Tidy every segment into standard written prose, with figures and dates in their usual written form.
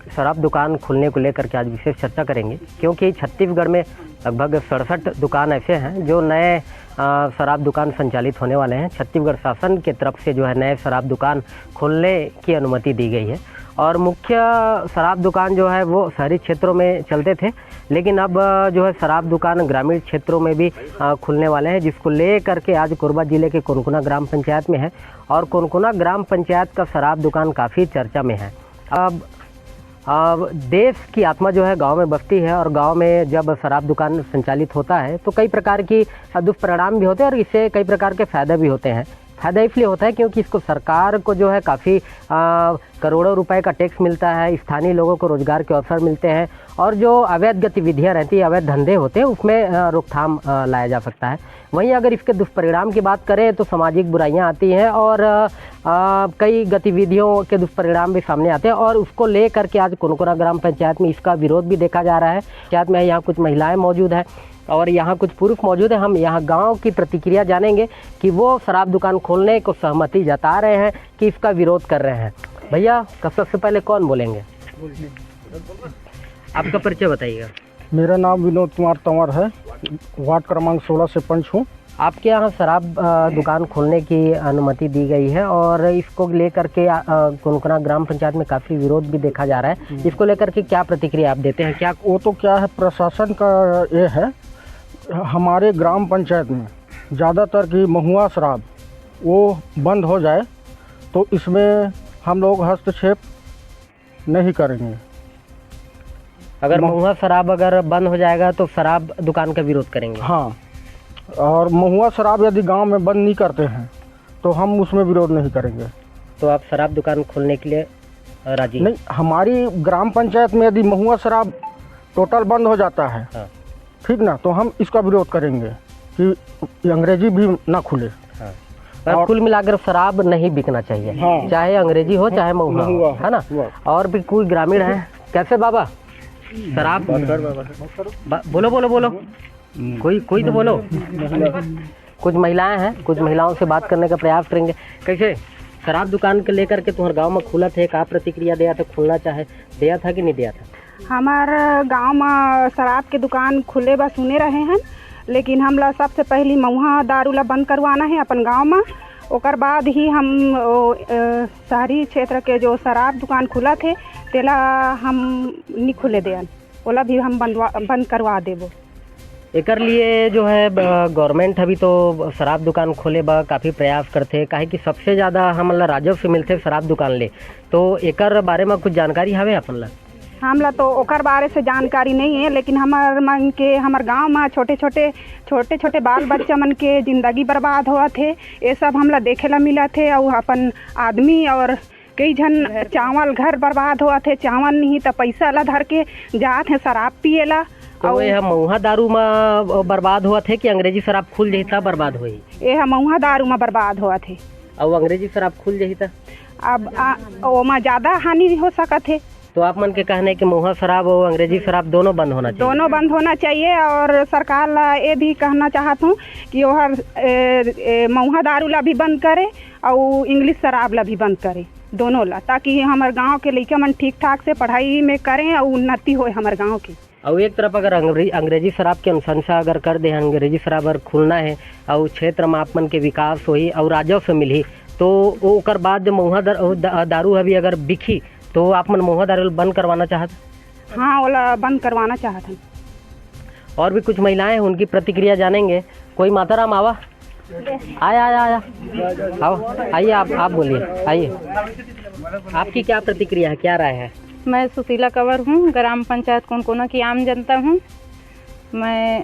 शराब दुकान खुलने को लेकर के आज विशेष चर्चा करेंगे, क्योंकि छत्तीसगढ़ में लगभग 67 दुकान ऐसे हैं जो नए शराब दुकान संचालित होने वाले हैं। छत्तीसगढ़ शासन की तरफ से जो है नए शराब दुकान खोलने की अनुमति दी गई है और मुख्य शराब दुकान जो है वो शहरी क्षेत्रों में चलते थे, लेकिन अब जो है शराब दुकान ग्रामीण क्षेत्रों में भी खुलने वाले हैं, जिसको ले करके आज कोरबा ज़िले के कोनकोना ग्राम पंचायत में है और कोनकोना ग्राम पंचायत का शराब दुकान काफ़ी चर्चा में है। अब देश की आत्मा जो है गांव में बसती है और गांव में जब शराब दुकान संचालित होता है तो कई प्रकार की दुष्परिणाम भी होते हैं और इससे कई प्रकार के फ़ायदे भी होते हैं। फ़ायदा इसलिए होता है क्योंकि इसको सरकार को जो है काफ़ी करोड़ों रुपए का टैक्स मिलता है, स्थानीय लोगों को रोज़गार के अवसर मिलते हैं और जो अवैध गतिविधियां रहती हैं, अवैध धंधे होते हैं, उसमें रोकथाम लाया जा सकता है। वहीं अगर इसके दुष्परिणाम की बात करें तो सामाजिक बुराइयां आती हैं और कई गतिविधियों के दुष्परिणाम भी सामने आते हैं और उसको ले करके आज कोनकोना ग्राम पंचायत में इसका विरोध भी देखा जा रहा है। पंचायत में यहाँ कुछ महिलाएँ मौजूद हैं और यहाँ कुछ पुरुष मौजूद हैं। हम यहाँ गांव की प्रतिक्रिया जानेंगे कि वो शराब दुकान खोलने को सहमति जता रहे हैं कि इसका विरोध कर रहे हैं। भैया सबसे पहले कौन बोलेंगे? आपका परिचय बताइएगा। मेरा नाम विनोद कुमार तंवर है, वार्ड क्रमांक 16 से पंच हूँ। आपके यहाँ शराब दुकान खोलने की अनुमति दी गई है और इसको लेकर के कोनकोना ग्राम पंचायत में काफ़ी विरोध भी देखा जा रहा है। इसको लेकर के क्या प्रतिक्रिया आप देते हैं? क्या वो तो क्या है, प्रशासन का ये है, हमारे ग्राम पंचायत में ज़्यादातर की महुआ शराब वो बंद हो जाए तो इसमें हम लोग हस्तक्षेप नहीं करेंगे। अगर महुआ शराब अगर बंद हो जाएगा तो शराब दुकान का विरोध करेंगे? हाँ, और महुआ शराब यदि गांव में बंद नहीं करते हैं तो हम उसमें विरोध नहीं करेंगे। तो आप शराब दुकान खोलने के लिए राजी नहीं? हमारी ग्राम पंचायत में यदि महुआ शराब टोटल बंद हो जाता है, हाँ, ठीक ना, तो हम इसका विरोध करेंगे कि अंग्रेजी भी ना खुले। हाँ। पर कुल मिलाकर शराब नहीं बिकना चाहिए। हाँ। चाहे अंग्रेजी हो चाहे महुआ हो, है ना। और भी कोई ग्रामीण है? कैसे बाबा शराब बोलो बोलो बोलो, कोई तो बोलो। कुछ महिलाएं हैं, कुछ महिलाओं से बात करने का प्रयास करेंगे। कैसे शराब दुकान के लेकर के तुम्हारे गांव में खुला थे, का प्रतिक्रिया दिया था? खुलना चाहे दिया था कि नहीं दिया था? हमारे गांव में शराब के दुकान खुले बा सुने रहे हैं, लेकिन हमला सबसे पहले महुआ दारू ला बंद करवाना है अपन गांव में। ओकर बाद ही हम शहरी क्षेत्र के जो शराब दुकान खुला थे तेला हम नहीं खुले देन, ओला भी हम बंद करवा देबो। एकर लिए जो है गवर्नमेंट अभी तो शराब दुकान खोले बा काफ़ी प्रयास करते, काहे कि सबसे ज़्यादा हमला राजस्व मिलते शराब दुकान ले। तो एकर बारे में कुछ जानकारी हवे अपन ला? हमला तो ओकर बारे से जानकारी नहीं है, लेकिन हमार गांव में छोटे छोटे बाल बच्चा मन के जिंदगी बर्बाद हुआ थे, ये सब हमला देखे ला मिला थे। और अपन आदमी और कई जन चावल घर बर्बाद हुआ थे, चावल नहीं तो पैसा ला धर के जात है शराब पिएला। तो ये महुआ दारू में बर्बाद हुआ थे कि अंग्रेजी शराब खुल जाही था बर्बाद हुई? ये महुआ दारू में बर्बाद हुआ थे। और अंग्रेजी शराब खुल जाही था अब वो में ज़्यादा हानि हो सकत है। तो आप मन के कहने कि महुआ शराब और अंग्रेजी शराब दोनों बंद होना चाहिए? दोनों बंद होना चाहिए। और सरकार ला ये भी कहना चाहता हूँ कि वो महुआ दारू ला भी बंद करे और इंग्लिश शराब ला भी बंद करे, दोनों ला, ताकि हमारे गांव के लड़के मन ठीक ठाक से पढ़ाई में करें और उन्नति हो हमारे गांव की। और एक तरफ अगर अंग्रेजी शराब की अनुशंसा अगर कर दे, अंग्रेजी शराब अगर खुलना है और क्षेत्र में आपमन के विकास होई और राजस्व मिली, तो ओकर बाद जो महुआ दारू अभी अगर बिकी तो आप मन महुआ दारू बंद करवाना चाहते? हाँ, ओला बंद करवाना चाहते हैं। और भी कुछ महिलाएं हैं, उनकी प्रतिक्रिया जानेंगे। कोई माताराम आवा, आया आओ, आइए आप बोलिए, आइए। आपकी क्या प्रतिक्रिया है, क्या राय है? मैं सुशीला कंवर हूँ, ग्राम पंचायत कोनकोना की आम जनता हूँ। मैं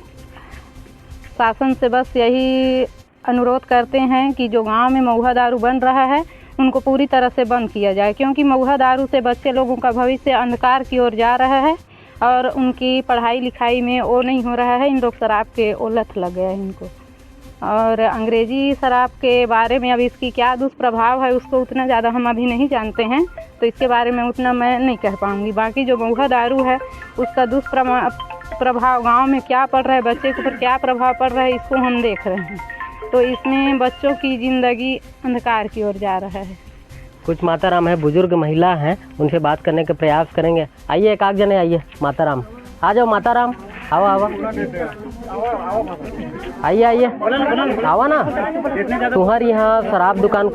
शासन से बस यही अनुरोध करते हैं कि जो गांव में महुआ दारू बन रहा है उनको पूरी तरह से बंद किया जाए, क्योंकि महुआ दारू से बच्चे लोगों का भविष्य अंधकार की ओर जा रहा है और उनकी पढ़ाई लिखाई में वो नहीं हो रहा है। इन लोग शराब के लत लग गया है इनको। और अंग्रेज़ी शराब के बारे में अभी इसकी क्या दुष्प्रभाव है उसको उतना ज़्यादा हम अभी नहीं जानते हैं, तो इसके बारे में उतना मैं नहीं कह पाऊँगी। बाकी जो महुआ दारू है उसका दुष्प्रभाव गांव में क्या पड़ रहा है, बच्चे के ऊपर क्या प्रभाव पड़ रहा है, इसको हम देख रहे हैं। तो इसमें बच्चों की ज़िंदगी अंधकार की ओर जा रहा है। कुछ माताराम है, बुजुर्ग महिला हैं, उनसे बात करने का प्रयास करेंगे। आइए एक आध जने आइए। माताराम आ जाओ, माताराम आओ आओ, आइए आइए आओ ना। तुम्हारे यहाँ शराब दुकान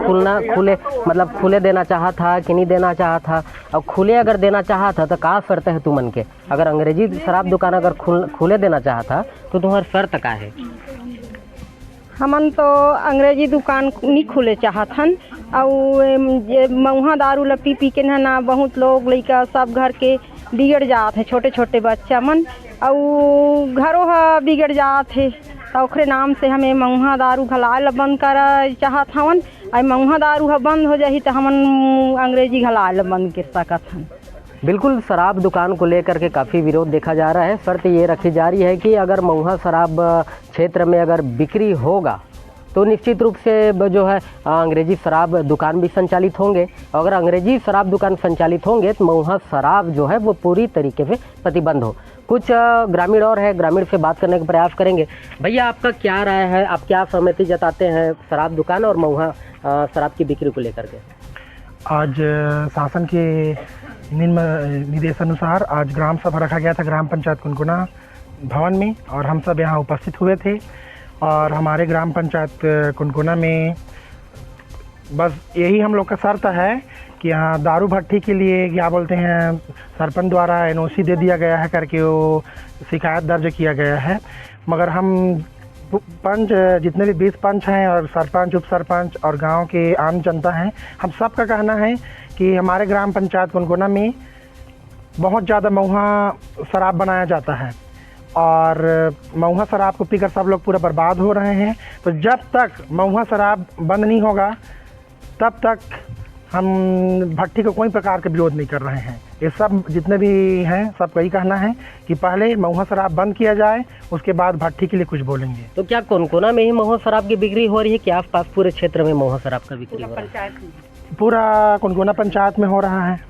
खुले देना चाहा था कि नहीं देना चाहा था? अब खुले अगर देना चाहा था तो का शर्त है तुमन के? अगर अंग्रेजी शराब दुकान अगर खुले देना चाहा था तो तुम्हारा शर्त का है? हमन तो अंग्रेजी दुकान नहीं खुले चाहत हन। और ये महुआ दारू ला पी के ना बहुत लोग लइका सब घर के बिगड़ जात है, छोटे छोटे बच्चा मन और घरों बिगड़ जात है। तो ओखरे नाम से हमें महुआ दारू घलाए ला बंद कर चाहत हवन। और महुआ दारू बंद हो जाही तो हमन अंग्रेजी घलाए ला बंद कर सकत हन। बिल्कुल, शराब दुकान को लेकर के काफ़ी विरोध देखा जा रहा है। शर्त ये रखी जा रही है कि अगर महुआ शराब क्षेत्र में अगर बिक्री होगा तो निश्चित रूप से जो है अंग्रेजी शराब दुकान भी संचालित होंगे। अगर अंग्रेजी शराब दुकान संचालित होंगे तो महुआ शराब जो है वो पूरी तरीके से प्रतिबंध हो। कुछ ग्रामीण और है, ग्रामीण से बात करने का प्रयास करेंगे। भैया, आपका क्या राय है? आप क्या सहमति जताते हैं शराब दुकान और महुआ शराब की बिक्री को लेकर के? आज शासन के निर्देशानुसार आज ग्राम सभा रखा गया था ग्राम पंचायत कुनकुना भवन में, और हम सब यहाँ उपस्थित हुए थे। और हमारे ग्राम पंचायत कुनकुना में बस यही हम लोग का शर्त है कि यहाँ दारू भट्टी के लिए क्या बोलते हैं, सरपंच द्वारा NOC दे दिया गया है करके वो शिकायत दर्ज किया गया है। मगर हम पंच, जितने भी 20 पंच हैं और सरपंच, उप सरपंच और गांव के आम जनता हैं, हम सब का कहना है कि हमारे ग्राम पंचायत कुनकुना में बहुत ज़्यादा महुआ शराब बनाया जाता है और महुआ शराब को पीकर सब लोग पूरा बर्बाद हो रहे हैं। तो जब तक महुआ शराब बंद नहीं होगा तब तक हम भट्टी को कोई प्रकार का विरोध नहीं कर रहे हैं। ये सब जितने भी हैं सबका यही कहना है कि पहले महुआ शराब बंद किया जाए, उसके बाद भट्टी के लिए कुछ बोलेंगे। तो क्या कुनकुना में ही महुआ शराब की बिक्री हो रही है कि आसपास पूरे क्षेत्र में महुआ शराब का बिक्री हो रहा है? पूरा कुनकुना पंचायत में हो रहा है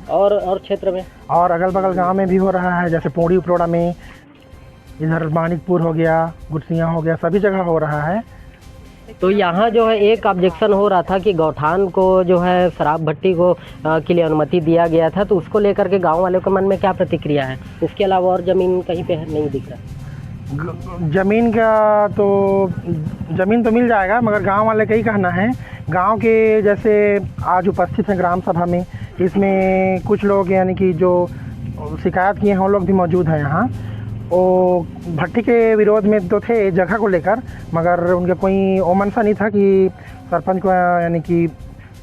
और क्षेत्र में और अगल बगल गांव में भी हो रहा है, जैसे पोड़ी उपरोड़ा में, इधर मानिकपुर हो गया, गुटसियाँ हो गया, सभी जगह हो रहा है। तो यहाँ जो है एक ऑब्जेक्शन हो रहा था कि गौठान को जो है शराब भट्टी को के लिए अनुमति दिया गया था, तो उसको लेकर के गांव वालों के मन में क्या प्रतिक्रिया है? इसके अलावा और ज़मीन कहीं पे नहीं दिख रहा? ज़मीन का तो ज़मीन तो मिल जाएगा, मगर गांव वाले का ही कहना है। गांव के जैसे आज उपस्थित हैं ग्राम सभा में, इसमें कुछ लोग यानी कि जो शिकायत किए हैं वो लोग भी मौजूद हैं यहाँ। वो भट्टी के विरोध में तो थे जगह को लेकर, मगर उनका कोई वो मनसा नहीं था कि सरपंच को यानी कि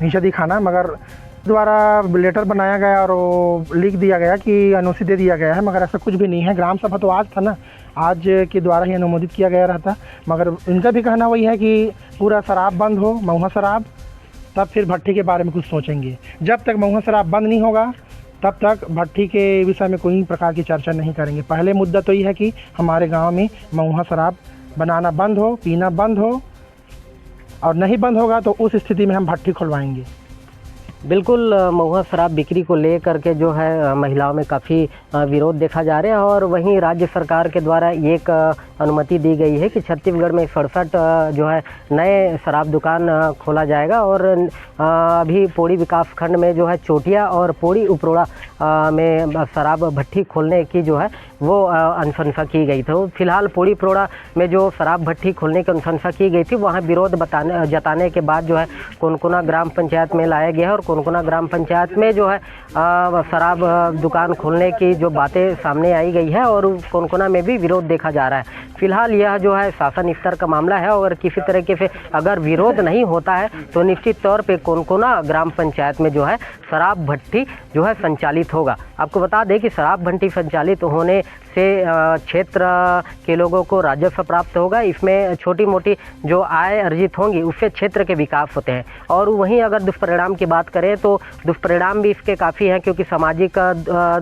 नीचा दिखाना, मगर द्वारा लेटर बनाया गया और वो लिख दिया गया कि NOC दे दिया गया है, मगर ऐसा कुछ भी नहीं है। ग्राम सभा तो आज था ना, आज के द्वारा ही अनुमोदित किया गया रहता, मगर इनका भी कहना वही है कि पूरा शराब बंद हो, महुआ शराब, तब फिर भट्टी के बारे में कुछ सोचेंगे। जब तक महुआ शराब बंद नहीं होगा तब तक भट्टी के विषय में कोई प्रकार की चर्चा नहीं करेंगे। पहले मुद्दा तो ये है कि हमारे गांव में महुआ शराब बनाना बंद हो, पीना बंद हो, और नहीं बंद होगा तो उस स्थिति में हम भट्टी खुलवाएंगे। बिल्कुल, महुआ शराब बिक्री को लेकर के जो है महिलाओं में काफ़ी विरोध देखा जा रहा है। और वहीं राज्य सरकार के द्वारा एक अनुमति दी गई है कि छत्तीसगढ़ में 67 जो है नए शराब दुकान खोला जाएगा। और अभी पोड़ी विकास खंड में जो है चोटिया और पोड़ी उपरोड़ा में शराब भट्टी खोलने की जो है वो अनुशंसा की गई थी। फिलहाल पोड़ी उपरोड़ा में जो शराब भट्टी खोलने की अनुशंसा की गई थी, वहाँ विरोध जताने के बाद जो है कुनकुना ग्राम पंचायत में लाया गया है। और कुनकुना ग्राम पंचायत में जो है शराब दुकान खोलने की जो बातें सामने आई गई है, और कुनकुना में भी विरोध देखा जा रहा है। फिलहाल यह जो है शासन स्तर का मामला है, और किसी तरीके से अगर विरोध नहीं होता है तो निश्चित तौर पे कुनकुना ग्राम पंचायत में जो है शराब भट्टी जो है संचालित होगा। आपको बता दें कि शराब भट्टी संचालित होने से क्षेत्र के लोगों को राजस्व प्राप्त होगा। इसमें छोटी मोटी जो आय अर्जित होंगी उससे क्षेत्र के विकास होते हैं। और वहीं अगर दुष्परिणाम की बात करें तो दुष्परिणाम भी इसके काफ़ी हैं, क्योंकि सामाजिक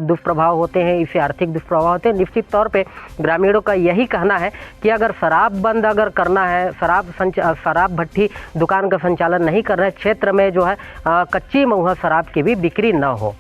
दुष्प्रभाव होते हैं, इससे आर्थिक दुष्प्रभाव होते हैं। निश्चित तौर पे ग्रामीणों का यही कहना है कि अगर शराब बंद अगर करना है, शराब भट्टी दुकान का संचालन नहीं कर रहे, क्षेत्र में जो है कच्ची महुआ शराब की भी बिक्री न हो।